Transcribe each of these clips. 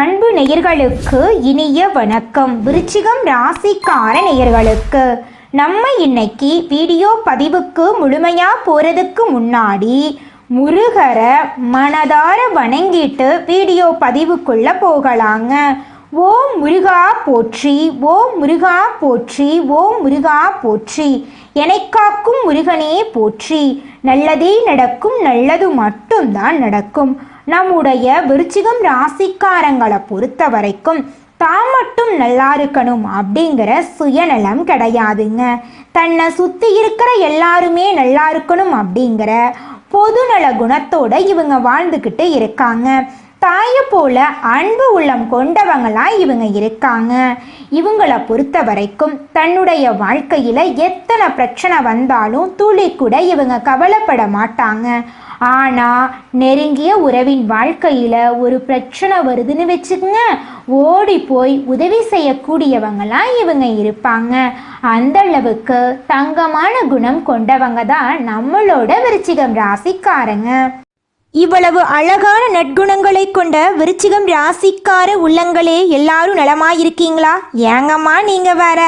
அன்பு நேயர்களுக்கு இனிய வணக்கம். விருச்சிகம் ராசிக்கார நேயர்களுக்கு நம்ம இன்னைக்கு வீடியோ பதிவுக்கு முழுமையாக போகிறதுக்கு முன்னாடி முருகரை மனதார வணங்கிட்டு வீடியோ பதிவுக்குள்ளே போகலாங்க. ஓம் முருகா போற்றி, ஓம் முருகா போற்றி, ஓம் முருகா போற்றி. எனைக்காக்கும் முருகனே போற்றி. நல்லதே நடக்கும், நல்லது மட்டும்தான் நடக்கும். நம்முடைய விருச்சிகம் ராசிக்காரங்களை பொறுத்த வரைக்கும் தான் மட்டும் நல்லா இருக்கணும் அப்படிங்கிற சுயநலம் கிடையாதுங்க. தன்னை சுற்றி இருக்கிற எல்லாருமே நல்லா இருக்கணும் அப்படிங்கிற பொதுநல குணத்தோட இவங்க வாழ்ந்துக்கிட்டு இருக்காங்க. தாயை போல அன்பு உள்ளம் கொண்டவங்களா இவங்க இருக்காங்க. இவங்களை பொறுத்த வரைக்கும் தன்னுடைய வாழ்க்கையில் எத்தனை பிரச்சனை வந்தாலும் துளி கூட இவங்க கவலைப்பட மாட்டாங்க. ஆனால் நெருங்கிய உறவின் வாழ்க்கையில் ஒரு பிரச்சனை வருதுன்னு வச்சுக்கோங்க, ஓடி போய் உதவி செய்யக்கூடியவங்களாம் இவங்க இருப்பாங்க. அந்த அளவுக்கு தங்கமான குணம் கொண்டவங்க தான் நம்மளோட விருச்சிகம் ராசிக்காரங்க. இவ்வளவு அழகான நற்குணங்களை கொண்ட விருச்சிகம் ராசிக்கார உள்ளங்களே எல்லாரும் நலமாயிருக்கீங்களா? ஏங்கம்மா நீங்கள் வேற,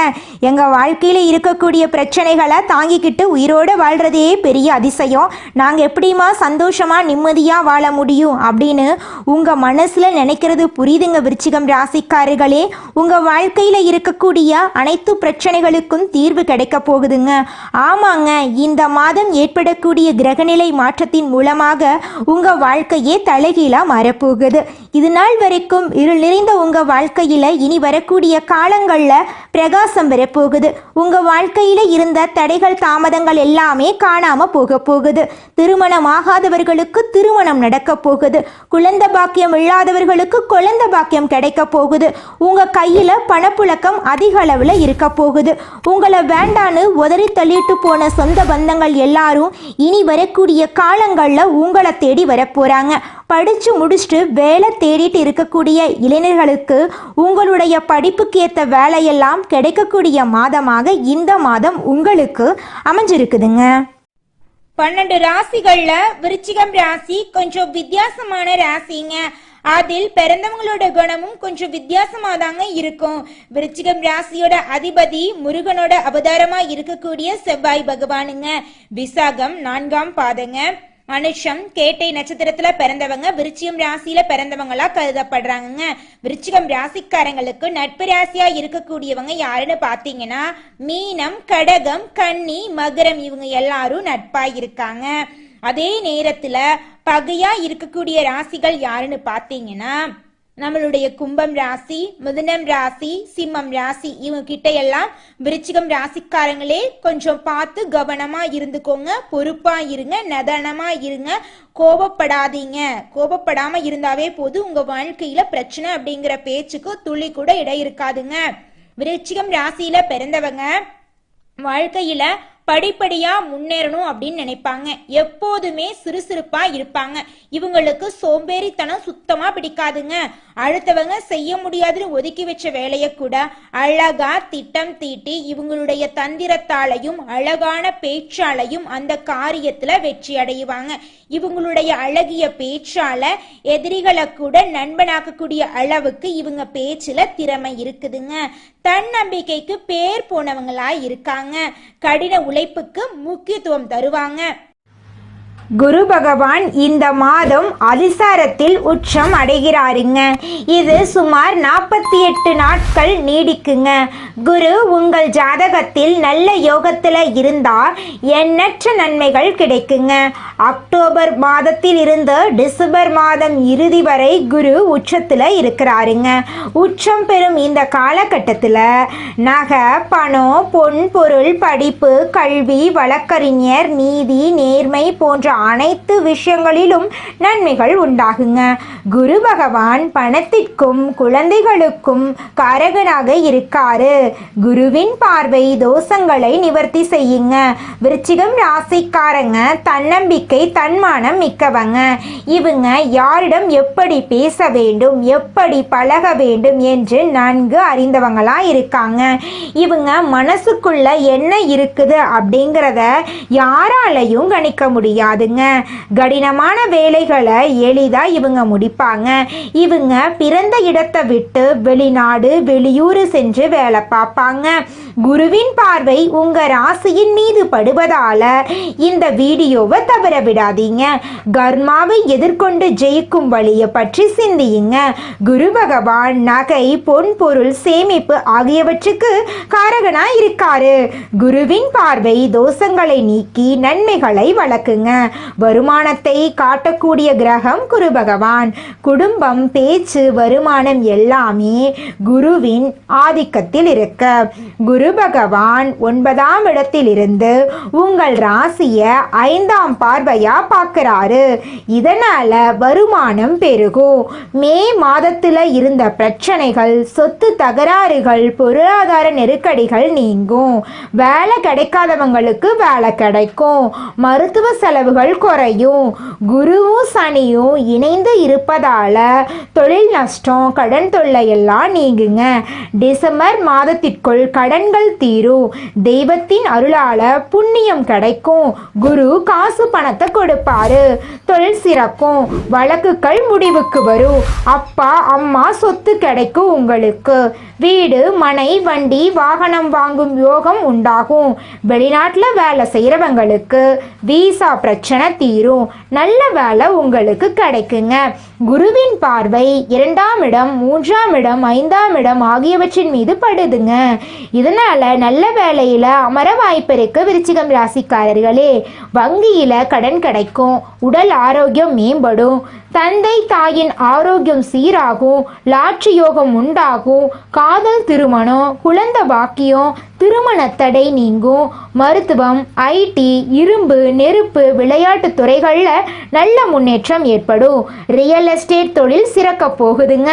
எங்கள் வாழ்க்கையில் இருக்கக்கூடிய பிரச்சனைகளை தாங்கிக்கிட்டு உயிரோடு வாழ்கிறதே பெரிய அதிசயம். நாங்கள் எப்படிமா சந்தோஷமாக நிம்மதியாக வாழ முடியும் அப்படின்னு உங்கள் மனசில் நினைக்கிறது புரியுதுங்க விருச்சிகம் ராசிக்காரர்களே. உங்கள் வாழ்க்கையில் இருக்கக்கூடிய அனைத்து பிரச்சனைகளுக்கும் தீர்வு கிடைக்க போகுதுங்க. ஆமாங்க, இந்த மாதம் ஏற்படக்கூடிய கிரகநிலை மாற்றத்தின் மூலமாக உங்கள் வாழ்க்கையே தலைகீழாக மாறப்போகுது. இது நாள் வரைக்கும் இருள் நிறைந்த உங்கள் வாழ்க்கையில் இனி வரக்கூடிய காலங்களில் பிரகாசம் வரப்போகுது. உங்கள் வாழ்க்கையில் இருந்த தடைகள் தாமதங்கள் எல்லாமே காணாமல் போக போகுது. திருமணம் ஆகாதவர்களுக்கு திருமணம் நடக்க போகுது. குழந்தை பாக்கியம் இல்லாதவர்களுக்கு குழந்தை பாக்கியம் கிடைக்க போகுது. உங்கள் கையில் பணப்புழக்கம் அதிக அளவில் இருக்க போகுது. உங்களை வேண்டான்னு உதறி தள்ளிட்டு போன சொந்த பந்தங்கள் எல்லாரும் இனி வரக்கூடிய காலங்களில் உங்களை தேடி வரப்போகிறாங்க. படித்து முடிச்சுட்டு வேலை தேடிட்டு இருக்கக்கூடிய இளைஞர்களுக்கு உங்களுடைய படிப்புக்கு ஏற்ற வேலையெல்லாம் கிடைக்கக்கூடிய மாதமாக இந்த மாதம் உங்களுக்கு அமைஞ்சிருக்குதுங்க. 12 ராசிகள்ல விருச்சிகம் ராசி கொஞ்சம் வித்தியாசமான ராசிங்க. அதில் பிறந்தவங்களோட குணமும் கொஞ்சம் வித்தியாசமா தாங்க இருக்கும். விருச்சிகம் ராசியோட அதிபதி முருகனோட அவதாரமா இருக்கக்கூடிய செவ்வாய் பகவானுங்க. விசாகம் 4ஆம் பாதங்க. அனுஷம் கேட்டை நட்சத்திரத்துல பிறந்தவங்க விருச்சிகம் ராசியில பிறந்தவங்களா கருதப்படுறாங்க. விருச்சிகம் ராசிக்காரங்களுக்கு நட்பு ராசியா இருக்கக்கூடியவங்க யாருன்னு பாத்தீங்கன்னா மீனம், கடகம், கன்னி, மகரம் இவங்க எல்லாரும் நட்பா இருக்காங்க. அதே நேரத்துல பகையா இருக்கக்கூடிய ராசிகள் யாருன்னு பாத்தீங்கன்னா நம்மளுடைய கும்பம் ராசி, மிதுனம் ராசி, சிம்மம் ராசி இவங்க கிட்ட எல்லாம் விருச்சிகம் ராசிக்காரங்களே கொஞ்சம் பார்த்து கவனமா இருந்துக்கோங்க. பொறுப்பா இருங்க, நிதானமா இருங்க, கோபப்படாதீங்க. கோபப்படாம இருந்தாவே போது உங்க வாழ்க்கையில பிரச்சனை அப்படிங்கிற பேச்சுக்கு துளி கூட இடம் இருக்காதுங்க. விருச்சிகம் ராசியில பிறந்தவங்க வாழ்க்கையில படிப்படியா முன்னேறணும் அப்படின்னு நினைப்பாங்க. எப்போதுமே சுறுசுறுப்பா இருப்பாங்க. இவங்களுக்கு சோம்பேறித்தனம் சுத்தமா பிடிக்காதுங்க. அடுத்தவங்க செய்ய முடியாதுன்னு ஒதுக்கி வச்ச வேலையை கூட அழகா திட்டம் தீட்டி இவங்களுடைய தந்திரத்தாலையும் அழகான பேச்சாலையும் அந்த காரியத்துல வெற்றி அடைவாங்க. இவங்களுடைய அழகிய பேச்சால எதிரிகளை கூட நண்பனாக்கக்கூடிய அளவுக்கு இவங்க பேச்சுல திறமை இருக்குதுங்க. தன்னம்பிக்கைக்கு பேர் போனவங்களா இருக்காங்க. கடின உழைப்புக்கு முக்கியத்துவம் தருவாங்க. குரு பகவான் இந்த மாதம் அதிசாரத்தில் உச்சம் அடைகிறாருங்க. இது சுமார் 48 நாட்கள் நீடிக்குங்க. குரு உங்கள் ஜாதகத்தில் நல்ல யோகத்தில் இருந்தால் எண்ணற்ற நன்மைகள் கிடைக்குங்க. அக்டோபர் மாதத்தில் இருந்து டிசம்பர் மாதம் இறுதி வரை குரு உச்சத்தில் இருக்கிறாருங்க. உச்சம் பெறும் இந்த காலகட்டத்தில் நகை, பணம், பொன் பொருள், படிப்பு, கல்வி, வழக்கறிஞர், நீதி, நேர்மை போன்ற அனைத்து விஷயங்களிலும் நன்மைகள் உண்டாகுங்க. குரு பகவான் பணத்திற்கும் குழந்தைகளுக்கும் காரகனாக இருக்காரு. குருவின் பார்வை தோஷங்களை நிவர்த்தி செய்யுங்க. விருச்சிகம் ராசிக்காரங்க தன்னம்பிக்கை, தன்மானம் மிக்கவங்க. இவங்க யாரிடம் எப்படி பேச வேண்டும், எப்படி பழக வேண்டும் என்று நன்கு அறிந்தவங்களா இருக்காங்க. இவங்க மனசுக்குள்ள என்ன இருக்குது அப்படிங்கிறத யாராலையும் கணிக்க முடியாது. இருக்காதுங்க. கடினமான வேலைகளை எளிதாக இவங்க முடிப்பாங்க. இவங்க பிறந்த இடத்தை விட்டு வெளிநாடு வெளியூர் சென்று வேலை பார்ப்பாங்க. குருவின் பார்வை உங்க ராசியின் மீது படுவதால இந்த வீடியோவை தவற விடாதீங்க. கர்மாவை எதிர்கொண்டு ஜெயிக்கும் வழியை பற்றி சிந்தியுங்க. குரு பகவான் நகை, பொன் பொருள், சேமிப்பு ஆகியவற்றுக்கு காரகனா இருக்காரு. குருவின் பார்வை தோஷங்களை நீக்கி நன்மைகளை வளர்க்குங்க. வருமானத்தை காட்டக்கூடிய கிரகம் குரு பகவான். குடும்பம், பேச்சு, வருமானம் எல்லாமே குருவின் ஆதிக்கத்தில் இருக்க குரு பகவான் 9ஆம் இடத்திலிருந்து உங்கள் ராசியை 5ஆம் பார்வையா பார்க்கிறாரு. இதனால வருமானம் பெருகும். மே மாதத்துல இருந்த பிரச்சனைகள், சொத்து தகராறுகள், பொருளாதார நெருக்கடிகள் நீங்கும். வேலை கிடைக்காதவங்களுக்கு வேலை கிடைக்கும். மருத்துவ செலவுகள் குறையும். குருவும் சனியும் இணைந்து இருப்பதால தொழில் நஷ்டம், கடன் தொல்லை எல்லாம் நீங்குங்க. டிசம்பர் மாதத்திற்குள் கடன் தீரும். தெய்வத்தின் அருளால புண்ணியம் கிடைக்கும். குரு காசு பணத்தை கொடுப்பாரு. தொழில் சிறக்கும். வழக்குகள் முடிவுக்கு வரும். அப்பா அம்மா சொத்து கிடைக்கும். உங்களுக்கு வீடு, மனை, வண்டி, வாகனம் வாங்கும் யோகம் உண்டாகும். வெளிநாட்டில் வேலை செய்கிறவங்களுக்கு வீசா பிரச்சனை தீரும். நல்ல வேலை உங்களுக்கு கிடைக்குங்க. குருவின் பார்வை 2ஆம் இடம், 3ஆம் இடம், 5ஆம் இடம் ஆகியவற்றின் மீது படுதுங்க. இதனால நல்ல வேலையில அமர வாய்ப்பு இருக்கு. விருச்சிகம் ராசிக்காரர்களே, வங்கியில கடன் கிடைக்கும். உடல் ஆரோக்கியம் மேம்படும். தந்தை தாயின் ஆரோக்கியம் சீராகும். லாட்சி யோகம் உண்டாகும். காதல் திருமணம், குழந்தை பாக்கியம், திருமண தடை நீங்கும். மருத்துவம், ஐடி, இரும்பு, நெருப்பு, விளையாட்டு துறைகளில் நல்ல முன்னேற்றம் ஏற்படும். ரியல் எஸ்டேட் தொழில் சிறக்க போகுதுங்க.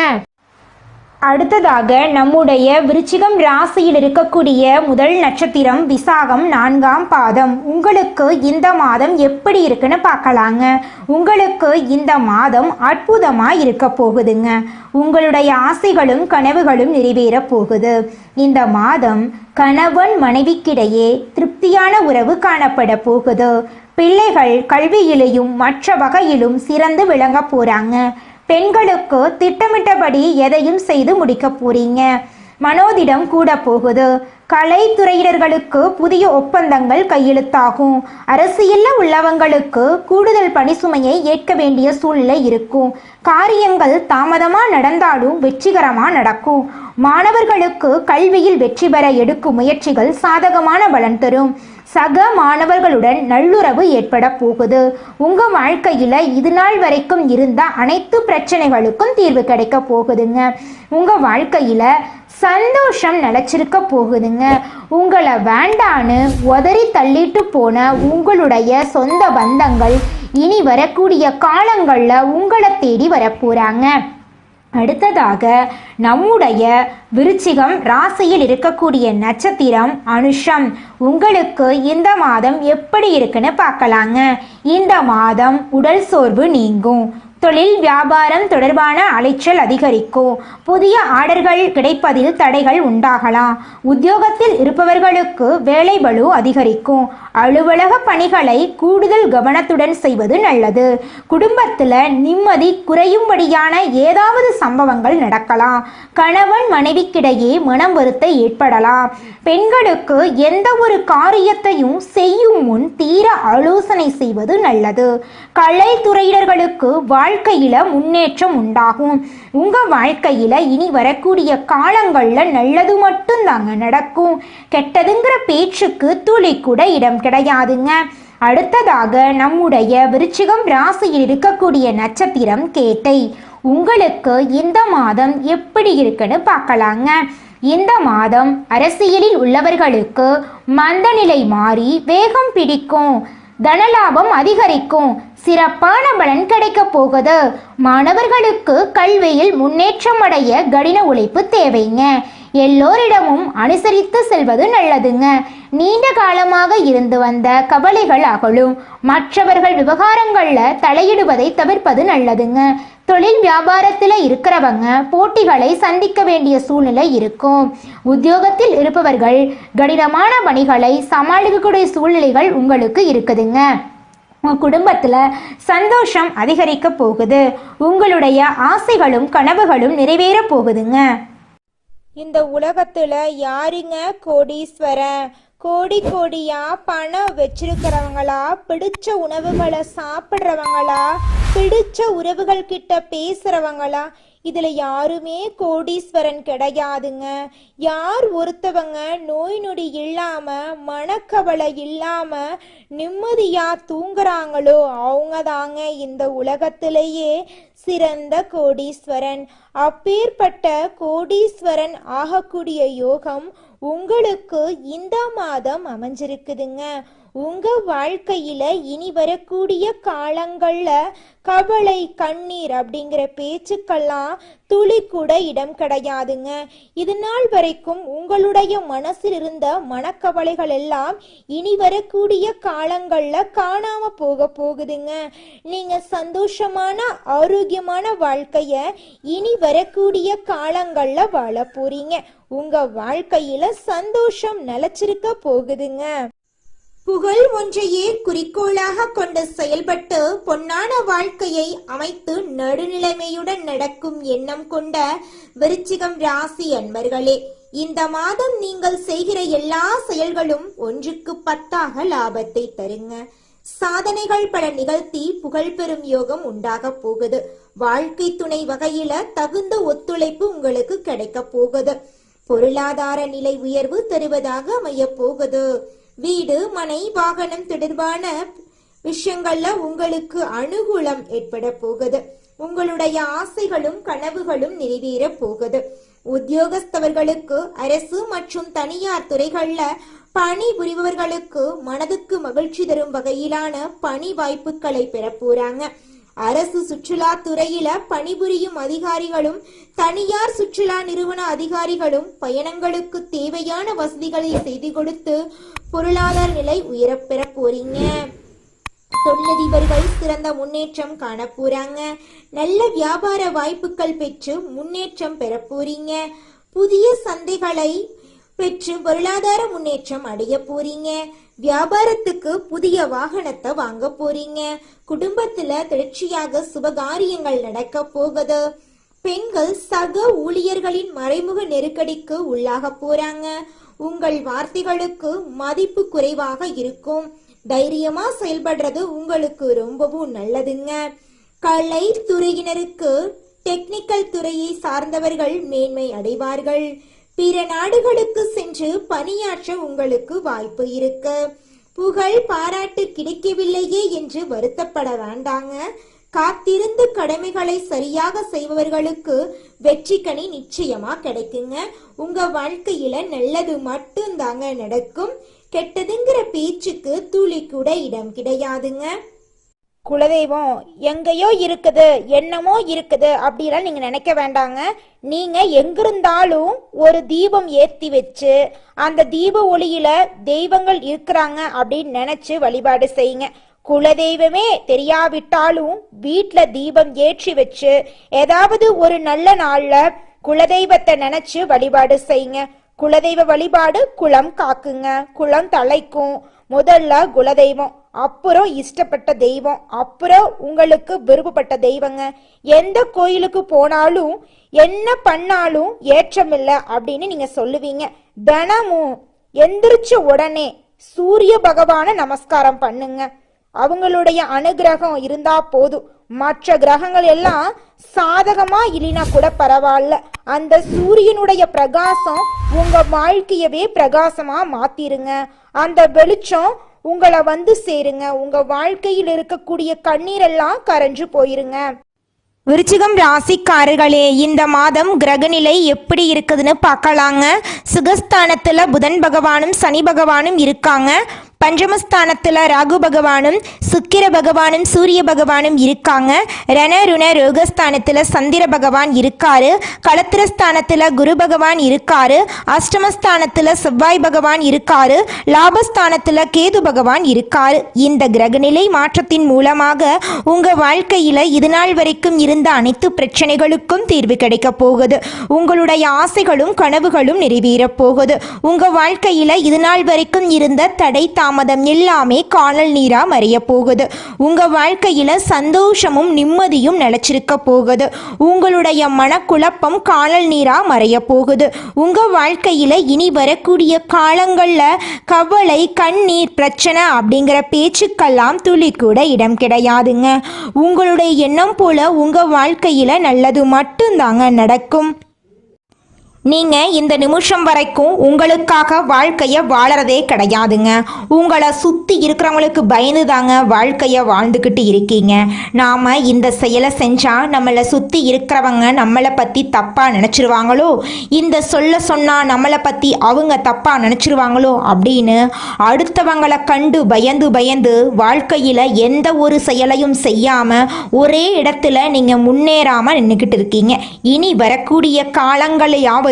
அடுத்ததாக நம்முடைய விருச்சிகம் ராசியில் இருக்கக்கூடிய முதல் நட்சத்திரம் விசாகம் 4ஆம் பாதம். உங்களுக்கு இந்த மாதம் எப்படி இருக்குன்னு பார்க்கலாங்க. உங்களுக்கு இந்த மாதம் அற்புதமாக இருக்க போகுதுங்க. உங்களுடைய ஆசைகளும் கனவுகளும் நிறைவேற போகுது. இந்த மாதம் கணவன் மனைவிக்கிடையே திருப்தியான உறவு காணப்பட போகுது. பிள்ளைகள் கல்வியிலையும் மற்ற வகையிலும் சிறந்து விளங்க போறாங்க. பெண்களுக்கு திட்டமிட்டபடி எதையும் செய்து முடிக்க போறீங்க. மனோதிடம் கூட போகுது. கலைத்துறையினர்களுக்கு புதிய ஒப்பந்தங்கள் கையெழுத்தாகும். அரசியலில் உள்ளவங்களுக்கு கூடுதல் பணி சுமையை ஏற்க வேண்டிய சூழ்நிலை இருக்கும். காரியங்கள் தாமதமாக நடந்தாலும் வெற்றிகரமாக நடக்கும். மாணவர்களுக்கு கல்வியில் வெற்றி பெற எடுக்கும் முயற்சிகள் சாதகமான பலன் தரும். சக மாணவர்களுடன் நல்லுறவு ஏற்பட போகுது. உங்க வாழ்க்கையில இது நாள் வரைக்கும் இருந்த அனைத்து பிரச்சனைகளுக்கும் தீர்வு கிடைக்க போகுதுங்க. உங்க வாழ்க்கையில சந்தோஷம் நிலச்சிருக்க போகுதுங்க. உங்களை வேண்டான்னு உதறி தள்ளிட்டு போன உங்களுடைய சொந்த பந்தங்கள் இனி வரக்கூடிய காலங்களில் உங்களை தேடி வரப்போறாங்க. அடுத்ததாக நம்முடைய விருச்சிகம் ராசியில் இருக்கக்கூடிய நட்சத்திரம் அனுஷம். உங்களுக்கு இந்த மாதம் எப்படி இருக்குன்னு பார்க்கலாங்க. இந்த மாதம் உடல் சோர்வு நீங்கும். தொழில் வியாபாரம் தொடர்பான அலைச்சல் அதிகரிக்கும். புதிய ஆர்டர்கள் கிடைப்பதில் தடைகள் உண்டாகலாம். உத்தியோகத்தில் இருப்பவர்களுக்கு வேலை பளு அதிகரிக்கும். அலுவலக பணிகளை கூடுதல் கவனத்துடன் செய்வது நல்லது. குடும்பத்தில் நிம்மதி குறையும்படியான ஏதாவது சம்பவங்கள் நடக்கலாம். கணவன் மனைவிக்கிடையே மனம் வருத்தம் ஏற்படலாம். பெண்களுக்கு எந்த ஒரு காரியத்தையும் செய்யும் முன் தீர ஆலோசனை செய்வது நல்லது. கலைத்துறையினர்களுக்கு வாழ்க்கையில முன்னேற்றம் உண்டாகும். உங்க வாழ்க்கையில இனி வரக்கூடிய காலங்கள்ல நல்லது மட்டும் தாங்க நடக்கும். கெட்டதுங்கிற பேச்சுக்கு துளி கூட இடம் கிடையாதுங்க. அடுத்ததாக நம்முடைய விருச்சிகம் ராசியில் இருக்கக்கூடிய நட்சத்திரம் கேட்டை. உங்களுக்கு இந்த மாதம் எப்படி இருக்குன்னு பார்க்கலாங்க. இந்த மாதம் அரசியலில் உள்ளவர்களுக்கு மந்தநிலை மாறி வேகம் பிடிக்கும். தனலாபம் அதிகரிக்கும். சிறப்பான பலன் கிடைக்க போகுது. மாணவர்களுக்கு கல்வியில் முன்னேற்றம் அடைய கடின உழைப்பு தேவைங்க. எல்லோரிடமும் அனுசரித்து செல்வது நல்லதுங்க. நீண்ட காலமாக இருந்து வந்த கவலைகள் அகலும். மற்றவர்கள் விவகாரங்களில் தலையிடுவதை தவிர்ப்பது நல்லதுங்க. தொழில் வியாபாரத்தில் இருக்கிறவங்க போட்டிகளை சந்திக்க வேண்டிய சூழ்நிலை இருக்கும். உத்தியோகத்தில் இருப்பவர்கள் கடினமான பணிகளை சமாளிக்கக்கூடிய சூழ்நிலைகள் உங்களுக்கு இருக்குதுங்க. உங்கள் குடும்பத்தில் சந்தோஷம் அதிகரிக்க போகுது. உங்களுடைய ஆசைகளும் கனவுகளும் நிறைவேற போகுதுங்க. இந்த உலகத்துல யாருங்க கோடீஸ்வரன்? கோடி கோடியா பணம் வச்சிருக்கிறவங்களா, பிடிச்ச உணவுகளை சாப்பிட்றவங்களா, பிடிச்ச உறவுகள் கிட்ட பேசுறவங்களா? இதுல யாருமே கோடீஸ்வரன் கிடையாதுங்க. யார் ஒருத்தவங்க நோய் நொடி இல்லாம, மனக்கவலை இல்லாம நிம்மதியா தூங்குறாங்களோ அவங்க தாங்க இந்த உலகத்திலேயே சிறந்த கோடீஸ்வரன். அப்பேற்பட்ட கோடீஸ்வரன் ஆகக்கூடிய யோகம் உங்களுக்கு இந்த மாதம் அமைஞ்சிருக்குதுங்க. உங்க வாழ்க்கையில இனி வரக்கூடிய காலங்கள்ல கவலை, கண்ணீர் அப்படிங்கிற பேச்சுக்கெல்லாம் துளி கூட இடம் கிடையாதுங்க. இது நாள் வரைக்கும் உங்களுடைய மனசில் இருந்த மனக்கவலைகள் எல்லாம் இனி வரக்கூடிய காலங்கள்ல காணாம போகுதுங்க. நீங்க சந்தோஷமான ஆரோக்கியமான வாழ்க்கைய இனி வரக்கூடிய காலங்கள்ல வாழ போறீங்க. உங்க வாழ்க்கையில சந்தோஷம் நிலைச்சிருக்க போகுதுங்க. புகழ் ஒன்றையே குறிக்கோளாக கொண்டு செயல்பட்டு பொன்னான வாழ்க்கையை அமைத்து நடுநிலைமையுடன் நடக்கும் எண்ணம் கொண்ட விருச்சிகம் ராசி அன்பர்களே, இந்த மாதம் நீங்கள் செய்கிற எல்லா செயல்களும் 1க்கு 10 லாபத்தை தருங்க. சாதனைகள் பல நிகழ்த்தி புகழ் பெறும் யோகம் உண்டாக போகுது. வாழ்க்கை துணை வகையில தகுந்த ஒத்துழைப்பு உங்களுக்கு கிடைக்க போகுது. பொருளாதார நிலை உயர்வு தருவதாக அமைய போகுது. வீடு, மனை, வாகனம் தொடர்பான விஷயங்கள்ல உங்களுக்கு அனுகூலம் ஏற்பட போகுது. உங்களுடைய ஆசைகளும் கனவுகளும் நிறைவேற போகுது. உத்தியோகஸ்தவர்களுக்கு, அரசு மற்றும் தனியார் துறைகள்ல பணி புரிபவர்களுக்கு மனதுக்கு மகிழ்ச்சி தரும் வகையிலான பணி வாய்ப்புகளை பெற போறாங்க. அரசு சுற்றுலா துறையில பணிபுரியும் அதிகாரிகளும் தனியார் சுற்றுலா நிறுவன அதிகாரிகளும் பயணங்களுக்கு தேவையான வசதிகளை செய்து கொடுத்து பொருளாதார நிலை உயரப்பெற போறீங்க. தொழிலதிபர்கள் சிறந்த முன்னேற்றம் காண போறாங்க. நல்ல வியாபார வாய்ப்புகள் பெற்று முன்னேற்றம் பெற போறீங்க. புதிய சந்தைகளை பெற்று பொருளாதார முன்னேற்றம் அடைய போறீங்க. வியாபாரத்துக்கு புதிய வாகனத்தை வாங்க போறீங்க. குடும்பத்துல தொடர்ச்சியாக சுபகாரியங்கள் நடக்க போகுது. பெண்கள் சக ஊழியர்களின் மறைமுக நெருக்கடிக்கு உள்ளாக போறாங்க. உங்கள் வார்த்தைகளுக்கு மதிப்பு குறைவாக இருக்கும். தைரியமா செயல்படுறது உங்களுக்கு ரொம்பவும் நல்லதுங்க. கலை துறையினருக்கு, டெக்னிக்கல் துறையை சார்ந்தவர்கள் மேன்மை அடைவார்கள். பிற நாடுகளுக்கு சென்று பணியாற்ற உங்களுக்கு வாய்ப்பு இருக்கு. புகழ், பாராட்டு கிடைக்கவில்லையே என்று வருத்தப்பட வேண்டாங்க. காத்திருந்து கடமைகளை சரியாக செய்பவர்களுக்கு வெற்றி கனி நிச்சயமா கிடைக்குங்க. உங்க வாழ்க்கையில நல்லது மட்டும்தாங்க நடக்கும். கெட்டதுங்கிற பேச்சுக்கு துளி கூட இடம் கிடையாதுங்க. குலதெய்வம் எங்கேயோ இருக்குது, என்னமோ இருக்குது அப்படிலாம் நீங்க நினைக்க வேண்டாங்க. நீங்க எங்கிருந்தாலும் ஒரு தீபம் ஏத்தி வச்சு அந்த தீப ஒளியில தெய்வங்கள் இருக்கிறாங்க அப்படின்னு நினைச்சு வழிபாடு செய்யுங்க. குலதெய்வமே தெரியாவிட்டாலும் வீட்டுல தீபம் ஏற்றி வச்சு ஏதாவது ஒரு நல்ல நாள்ல குலதெய்வத்தை நினைச்சு வழிபாடு செய்யுங்க. குலதெய்வ வழிபாடு குலம் காக்குங்க, குலம் தலைக்கும். முதல்ல குலதெய்வம், அப்புறம் இஷ்டப்பட்ட தெய்வம், அப்புறம் உங்களுக்கு விருப்பப்பட்ட தெய்வங்க. எந்த கோயிலுக்கு போனாலும் என்ன பண்ணாலும் ஏற்றமில்லை அப்படின்னு நீங்க சொல்லுவீங்க. தினமும் எந்திரிச்ச உடனே சூரிய பகவான நமஸ்காரம் பண்ணுங்க. அவங்களுடைய அனுகிரகம் இருந்தா போதும். மற்ற கிரகங்கள் எல்லாம் சாதகமா இல்லைனா கூட பரவாயில்ல. அந்த சூரியனுடைய பிரகாசம் உங்க வாழ்க்கையவே பிரகாசமா மாத்திருங்க. அந்த வெளிச்சம் உங்களை வந்து சேருங்க. உங்க வாழ்க்கையில் இருக்கக்கூடிய கண்ணீரெல்லாம் கரைஞ்சு போயிருங்க. விருச்சிகம் ராசிக்காரர்களே, இந்த மாதம் கிரகநிலை எப்படி இருக்குதுன்னு பார்க்கலாங்க. சுகஸ்தானத்தில் புதன் பகவானும் சனி பகவானும் இருக்காங்க. பஞ்சமஸ்தானத்தில் ராகு பகவானும் சுக்கிர பகவானும் சூரிய பகவானும் இருக்காங்க. ரணருண ரோகஸ்தானத்தில் சந்திர பகவான் இருக்காரு. களத்திரஸ்தானத்தில் குரு பகவான் இருக்காரு. அஷ்டமஸ்தானத்தில் செவ்வாய் பகவான் இருக்காரு. லாபஸ்தானத்தில் கேது பகவான் இருக்காரு. இந்த கிரகநிலை மாற்றத்தின் மூலமாக உங்க வாழ்க்கையில இதுநாள் வரைக்கும் இருந்த அனைத்து பிரச்சனைகளுக்கும் தீர்வு கிடைக்க போகுது. உங்களுடைய ஆசைகளும் கனவுகளும் நிறைவேற போகுது. உங்க வாழ்க்கையில இதுநாள் வரைக்கும் இருந்த தடை காலதாமதம் எல்லாமே காணல் நீரா மறைய போகுது. உங்க வாழ்க்கையில சந்தோஷமும் நிம்மதியும் நிலைச்சிருக்க போகுது. உங்களுடைய மனக்குழப்பம் காணல் நீரா மறைய போகுது. உங்க வாழ்க்கையில இனி வரக்கூடிய காலங்கள்ல கவலை, கண்ணீர், பிரச்சனை அப்படிங்கிற பேச்சுக்கெல்லாம் துளி கூட இடம் கிடையாதுங்க. உங்களுடைய எண்ணம் போல உங்க வாழ்க்கையில நல்லது மட்டும்தாங்க நடக்கும். நீங்கள் இந்த நிமிஷம் வரைக்கும் உங்களுக்காக வாழ்க்கையை வாழறதே கிடையாதுங்க. உங்களை சுற்றி இருக்கிறவங்களுக்கு பயந்து தாங்க வாழ்க்கையை வாழ்ந்துக்கிட்டு இருக்கீங்க. நாம் இந்த செயலை செஞ்சால் நம்மளை சுற்றி இருக்கிறவங்க நம்மளை பற்றி தப்பாக நினச்சிருவாங்களோ, இந்த சொன்னால் நம்மளை பற்றி அவங்க தப்பாக நினச்சிருவாங்களோ அப்படின்னு அடுத்தவங்களை கண்டு பயந்து வாழ்க்கையில் எந்த ஒரு செயலையும் செய்யாமல் ஒரே இடத்துல நீங்கள் முன்னேறாமல் நின்றுக்கிட்டு இருக்கீங்க. இனி வரக்கூடிய காலங்களையாவது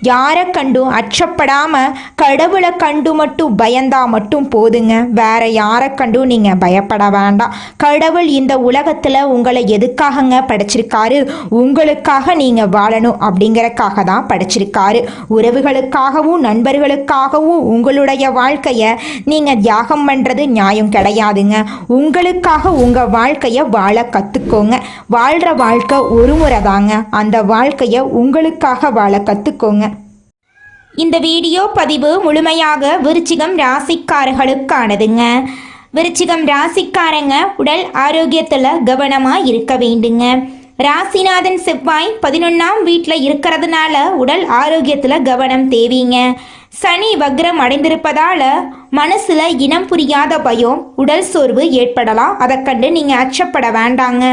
யாரை கண்டும் அச்சப்படாம கடவுளை கண்டு மட்டும் பயந்தா மட்டும் போதுங்க. வேற யாரை கண்டும் நீங்க பயப்பட வேண்டாம். கடவுள் இந்த உலகத்துல உங்களை எதுக்காகங்க படைச்சிருக்காரு? உங்களுக்காக நீங்க வாழணும் அப்படிங்கறக்காக தான் படைச்சிருக்காரு. உறவுகளுக்காகவும் நண்பர்களுக்காகவும் உங்களுடைய வாழ்க்கைய நீங்க தியாகம் பண்றது நியாயம் கிடையாதுங்க. உங்களுக்காக உங்க வாழ்க்கைய வாழ கத்துக்கோங்க. வாழ்ற வாழ்க்கை ஒரு முறை தாங்க. அந்த வாழ்க்கைய உங்களுக்காக வாழ கத்துக்கோங்க. இந்த வீடியோ பதிவு முழுமையாக விருச்சிகம் ராசிக்காரர்களுக்கானதுங்க. விருச்சிகம் ராசிக்காரங்க உடல் ஆரோக்கியத்தில் கவனமாக இருக்க வேண்டுங்க. ராசிநாதன் செவ்வாய் 11ஆம் வீட்டில் இருக்கிறதுனால உடல் ஆரோக்கியத்தில் கவனம் தேவைங்க. சனி வக்ரம் அடைந்திருப்பதால் மனசில் இனம் புரியாத பயம், உடல் சோர்வு ஏற்படலாம். அதை கண்டு நீங்கள் அச்சப்பட வேண்டாங்க.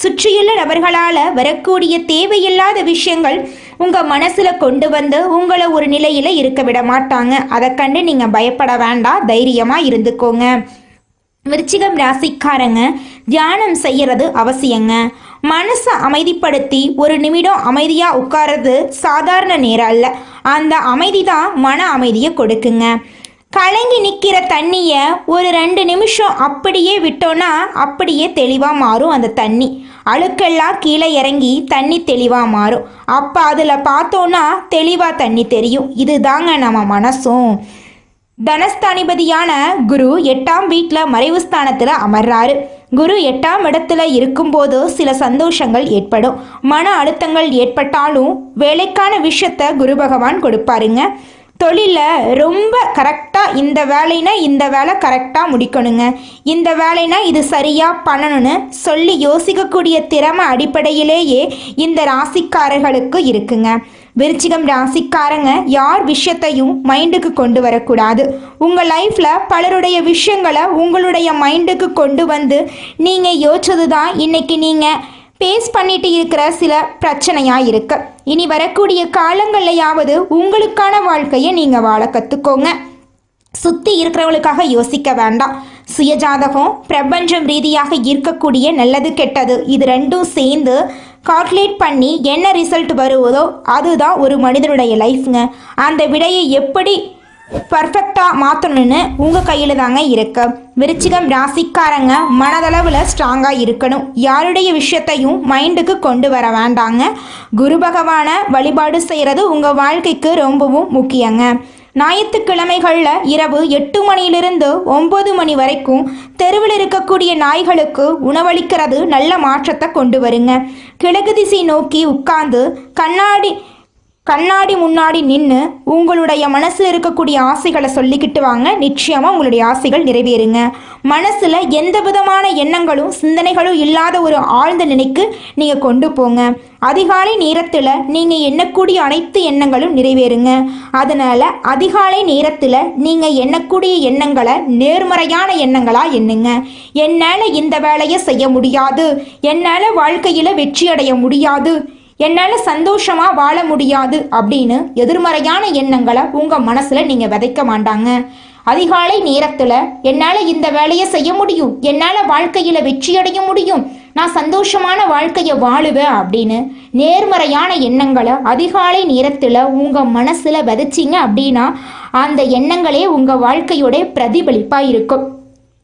சுற்றியுள்ள நபர்களால் வரக்கூடிய தேவையில்லாத விஷயங்கள் உங்கள் மனசில் கொண்டு வந்து உங்களை ஒரு நிலையில் இருக்க விட மாட்டாங்க. அதை கண்டு நீங்கள் பயப்பட வேண்டாம், தைரியமாக இருந்துக்கோங்க. விருச்சிகம் ராசிக்காரங்க தியானம் செய்யறது அவசியங்க. மனசை அமைதிப்படுத்தி ஒரு நிமிடம் அமைதியாக உட்கார்றது சாதாரண நேரம் அல்ல. அந்த அமைதி தான் மன அமைதியை கொடுக்குங்க. கலங்கி நிற்கிற தண்ணியை ஒரு 2 நிமிஷம் அப்படியே விட்டோன்னா அப்படியே தெளிவாக மாறும். அந்த தண்ணி அழுக்கெல்லாம் கீழே இறங்கி தண்ணி தெளிவாக மாறும். அப்போ அதில் பார்த்தோன்னா தெளிவாக தண்ணி தெரியும். இதுதாங்க நம்ம மனசும். தனஸ்தானிபதியான குரு 8ஆம் வீட்டில் மறைவு ஸ்தானத்தில் அமர்றாரு. குரு 8ஆம் இடத்துல இருக்கும்போது சில சந்தோஷங்கள் ஏற்படும். மன அழுத்தங்கள் ஏற்பட்டாலும் வேலைக்கான விஷயத்த குரு பகவான் கொடுப்பாருங்க. தொழிலில் ரொம்ப கரெக்டாக இந்த வேலைனா இந்த வேலை கரெக்டாக முடிக்கணுங்க, இந்த வேலைனா இது சரியாக பண்ணணும்னு சொல்லி யோசிக்கக்கூடிய திறமை அடிப்படையிலேயே இந்த ராசிக்காரர்களுக்கு இருக்குங்க. விருச்சிகம் ராசிக்காரங்க யார் விஷயத்தையும் மைண்டுக்கு கொண்டு வரக்கூடாது. உங்கள் லைஃப்பில் பலருடைய விஷயங்களை உங்களுடைய மைண்டுக்கு கொண்டு வந்து நீங்கள் யோசிச்சது தான் இன்றைக்கி நீங்கள் பேஸ் பண்ணிட்டு இருக்கிற சில பிரச்சனையாக இருக்கு. இனி வரக்கூடிய காலங்கள்லையாவது உங்களுக்கான வாழ்க்கையை நீங்கள் வாழ கற்றுக்கோங்க. சுற்றி இருக்கிறவங்களுக்காக யோசிக்க வேண்டாம். சுயஜாதகம், பிரபஞ்சம் ரீதியாக ஈர்க்கக்கூடிய நல்லது கெட்டது இது ரெண்டும் சேர்ந்து கால்குலேட் பண்ணி என்ன ரிசல்ட் வருவதோ அதுதான் ஒரு மனிதனுடைய லைஃப்ங்க. அந்த விடையை எப்படி பர்ஃபெக்டாக மாற்றணும்னு உங்கள் கையில் தாங்க இருக்கு. விருச்சிகம் ராசிக்காரங்க மனதளவில் ஸ்ட்ராங்காக இருக்கணும். யாருடைய விஷயத்தையும் மைண்டுக்கு கொண்டு வர வேண்டாங்க. குரு பகவானை வழிபாடு செய்கிறது உங்கள் வாழ்க்கைக்கு ரொம்பவும் முக்கியங்க. ஞாயிற்றுக்கிழமைகளில் இரவு 8 மணியிலிருந்து 9 மணி வரைக்கும் தெருவில் இருக்கக்கூடிய நாய்களுக்கு உணவளிக்கிறது நல்ல மாற்றத்தை கொண்டு வருங்க. கிழக்கு திசை நோக்கி உட்கார்ந்து கண்ணாடி முன்னாடி நின்று உங்களுடைய மனசில் இருக்கக்கூடிய ஆசைகளை சொல்லிக்கிட்டு வாங்க. நிச்சயமாக உங்களுடைய ஆசைகள் நிறைவேறுங்க. மனசில் எந்த விதமான எண்ணங்களும் சிந்தனைகளும் இல்லாத ஒரு ஆழ்ந்த நிலைக்கு நீங்கள் கொண்டு போங்க. அதிகாலை நேரத்தில் நீங்கள் எண்ணக்கூடிய அனைத்து எண்ணங்களும் நிறைவேறுங்க. அதனால் அதிகாலை நேரத்தில் நீங்கள் எண்ணக்கூடிய எண்ணங்களை நேர்மறையான எண்ணங்களாக எண்ணுங்க. என்னால் இந்த வேலையை செய்ய முடியாது, என்னால் வாழ்க்கையில் வெற்றி அடைய முடியாது, என்னால் சந்தோஷமாக வாழ முடியாது அப்படின்னு எதிர்மறையான எண்ணங்களை உங்கள் மனசில் நீங்கள் விதைக்க மாட்டாங்க. அதிகாலை நேரத்தில் என்னால் இந்த வேலையை செய்ய முடியும், என்னால் வாழ்க்கையில் வெற்றி அடைய முடியும், நான் சந்தோஷமான வாழ்க்கையை வாழுவேன் அப்படின்னு நேர்மறையான எண்ணங்களை அதிகாலை நேரத்தில் உங்கள் மனசில் விதைச்சிங்க அப்படின்னா அந்த எண்ணங்களே உங்கள் வாழ்க்கையோட பிரதிபலிப்பாக இருக்கும்.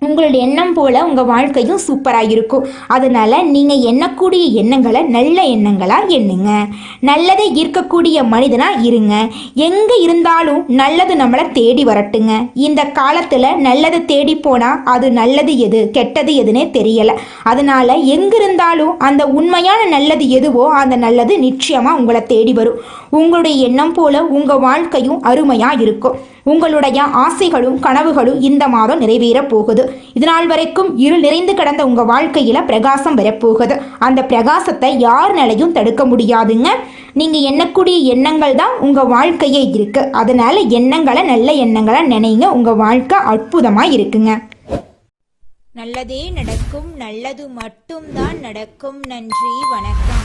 உங்களுடைய எண்ணம் போல் உங்கள் வாழ்க்கையும் சூப்பராக இருக்கும். அதனால் நீங்கள் எண்ணக்கூடிய எண்ணங்களை நல்ல எண்ணங்களாக எண்ணுங்க. நல்லதை ஈர்க்கக்கூடிய மனிதனாக இருங்க. எங்கே இருந்தாலும் நல்லது நம்மளை தேடி வரட்டுங்க. இந்த காலத்தில் நல்லதை தேடி போனால் அது நல்லது எது கெட்டது எதுன்னே தெரியலை. அதனால் எங்கிருந்தாலும் அந்த உண்மையான நல்லது எதுவோ அந்த நல்லது நிச்சயமாக உங்களை தேடி வரும். உங்களுடைய எண்ணம் போல் உங்கள் வாழ்க்கையும் அருமையாக இருக்கும். உங்களுடைய ஆசைகளும் கனவுகளும் இந்த மாதம் நிறைவேறப் போகுது. இதனால் வரைக்கும் இருள் நிறைந்து கிடந்த உங்கள் வாழ்க்கையில் பிரகாசம் வரப்போகுது. அந்த பிரகாசத்தை யாருனாலையும் தடுக்க முடியாதுங்க. நீங்கள் எண்ணக்கூடிய எண்ணங்கள் தான் உங்கள் வாழ்க்கையே இருக்குது. அதனால் எண்ணங்களை நல்ல எண்ணங்களை நினைங்க. உங்கள் வாழ்க்கை அற்புதமாக இருக்குங்க. நல்லதே நடக்கும், நல்லது மட்டும்தான் நடக்கும். நன்றி, வணக்கம்.